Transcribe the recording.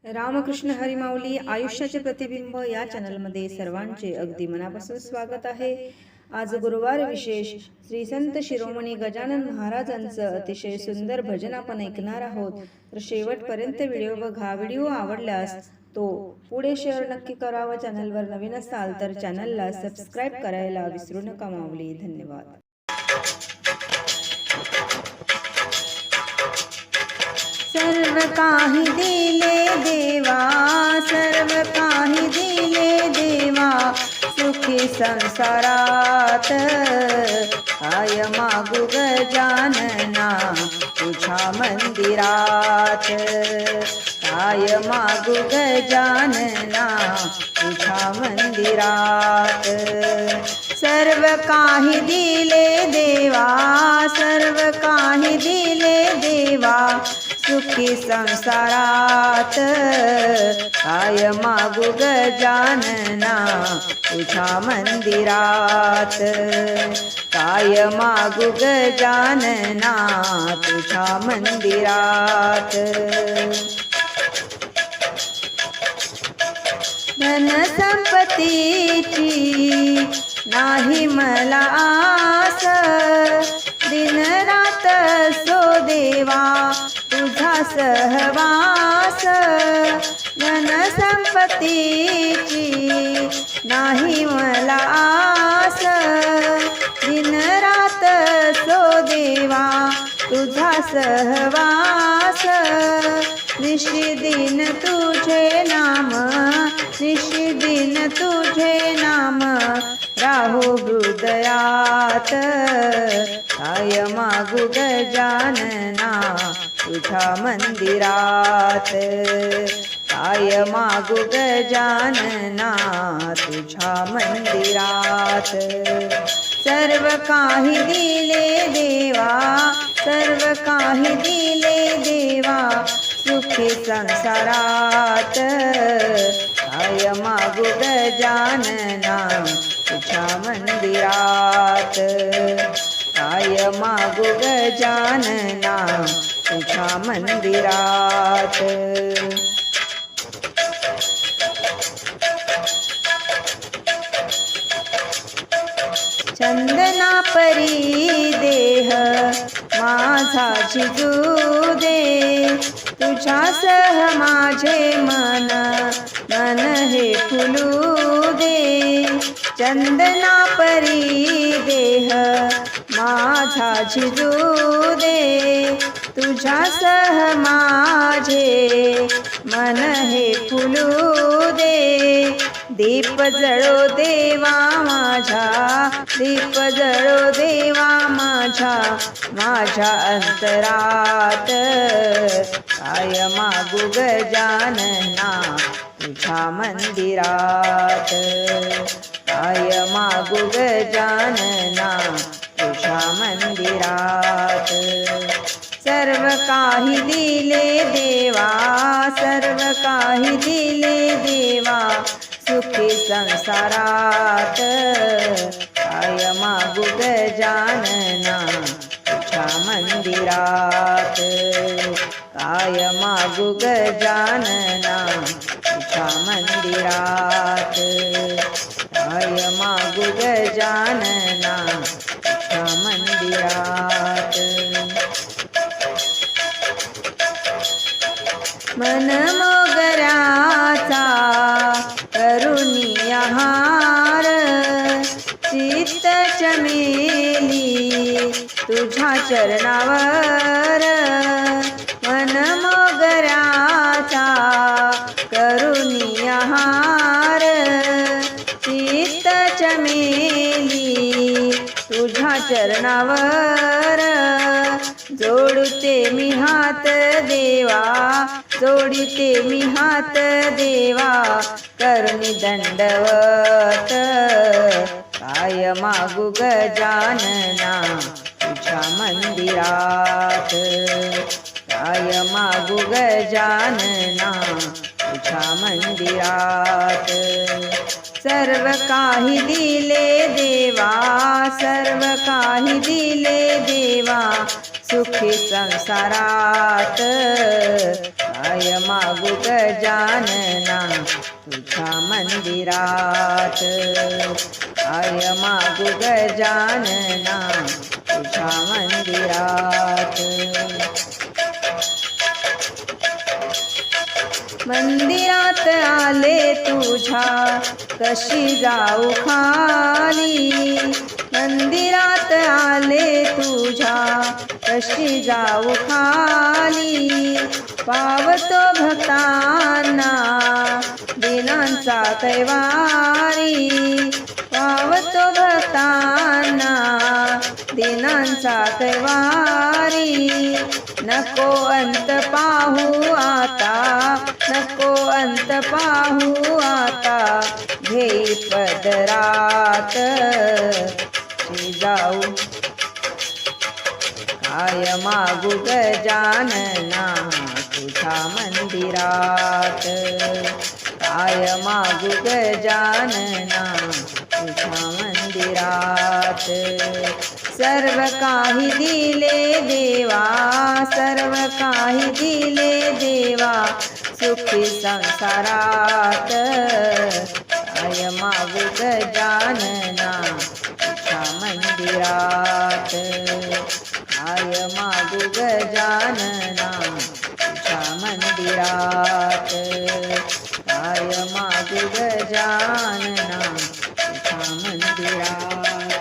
रामकृष्ण हरी माऊली आयुष्याचे प्रतिबिंब या चॅनलमध्ये सर्वांचे अगदी मनापासून स्वागत आहे। आज गुरुवार विशेष श्री संत शिरोमणी गजानन महाराजांचं अतिशय सुंदर भजन आपण ऐकणार आहोत। तर शेवटपर्यंत व्हिडिओ बघा। व्हिडिओ आवडल्यास तो पुढे शेअर नक्की करा व चॅनलवर नवीन असाल तर चॅनलला सबस्क्राइब करायला विसरू नका माऊली। धन्यवाद। सर्व काही दिले देवा, सर्व काही दिले देवा, सुखी संसारात काय मागू गजानना तुझ्या मंदिरात, काय मागू गजानना तुझ्या मंदिरात। सर्व काही दिले देवा, सर्व काही दिले देवा, सुखी संसारात काय मागू गजानना तुझ्या मंदिरात, काय मागू गजानना तुझ्या मंदिरात। धन संपत्तीची नाही मला आस, दिन रात सो देवा तुझा सहवास। धन संपत्तीची नाही मला आस, दिन रात सो देवा तुझा सहवास। निशिदिन तुझे नाम, निशिदिन तुझे नाम राहो हृदयात, काय मागू गजानना तुझ्या मंदिरात, काय मागू गजानना तुझ्या मंदिरात। सर्व काही दिले देवा, सर्व काही दिले देवा, सुखी संसारात काय मागू गजानना तुझ्या मंदिरात, काय मागू गजानना तुझ्या मंदिरात। चंदना परी देह माझा झिजू दे, तुझ्यासह माझे मन मन हे फुलू दे। चंदना परी देह माझा झिजू दे, तुझ्यासह माझे मन हे फुलू दे। दीप जळो देवा माझा, दीप जळो देवा माझा, माझ्या अंतरात काय मागू गजानना तुझ्या मंदिरात, काय मागू गजानना तुझ्या मंदिरात। सर्व काही दिले देवा, सर्व काही दिले देवा, सुखी संसारात काय मागू गजानना तुझ्या मंदिरात, काय मागू गजानना तुझ्या मंदिरात, काय मागू गजानना तुझ्या मंदिरात। मन मोगऱ्याचा करुणी हार, चित्त चमेली तुझ्या चरणावर। मन मोगऱ्याचा करुणी हार, चित्त चमेली तुझ्या चरणावर। जोडते मी हात देवा, जोडते मी हात देवा, करणी दंडवत काय मागू गजानना तुझ्या मंदिरात, काय मागू गजानना तुझ्या मंदिरात। सर्व काही दिले देवा, सर्व काही दिले देवा, सुखी संसारात काय मागू गजानना तुझ्या मंदिरात, काय मागू गजानना तुझ्या मंदिरात. मंदिरात आले तुझ्या कशी जाऊ खाली, मंदिरात आले तुझ्या कशी जाऊ खाली. पावतो भक्तांना दिनांचा कैवारी, पावतो भक्तांना दिनांचा कैवारी. नको अंत पाहू आता, नको अंत पाहू आता, घेई पदरात जाऊ. काय मागू गजानना तुझ्या मंदिरात, काय मागू गजानना तुझ्या मंदिरात. सर्व काही दिले देवा, सर्व काही दिले देवा सुखी संसारात. काय मागू गजानना तुझ्या मंदिरात, काय मागू गजानना तुझ्या मंदिरात, काय मागू गजानना तुझ्या मंदिरात.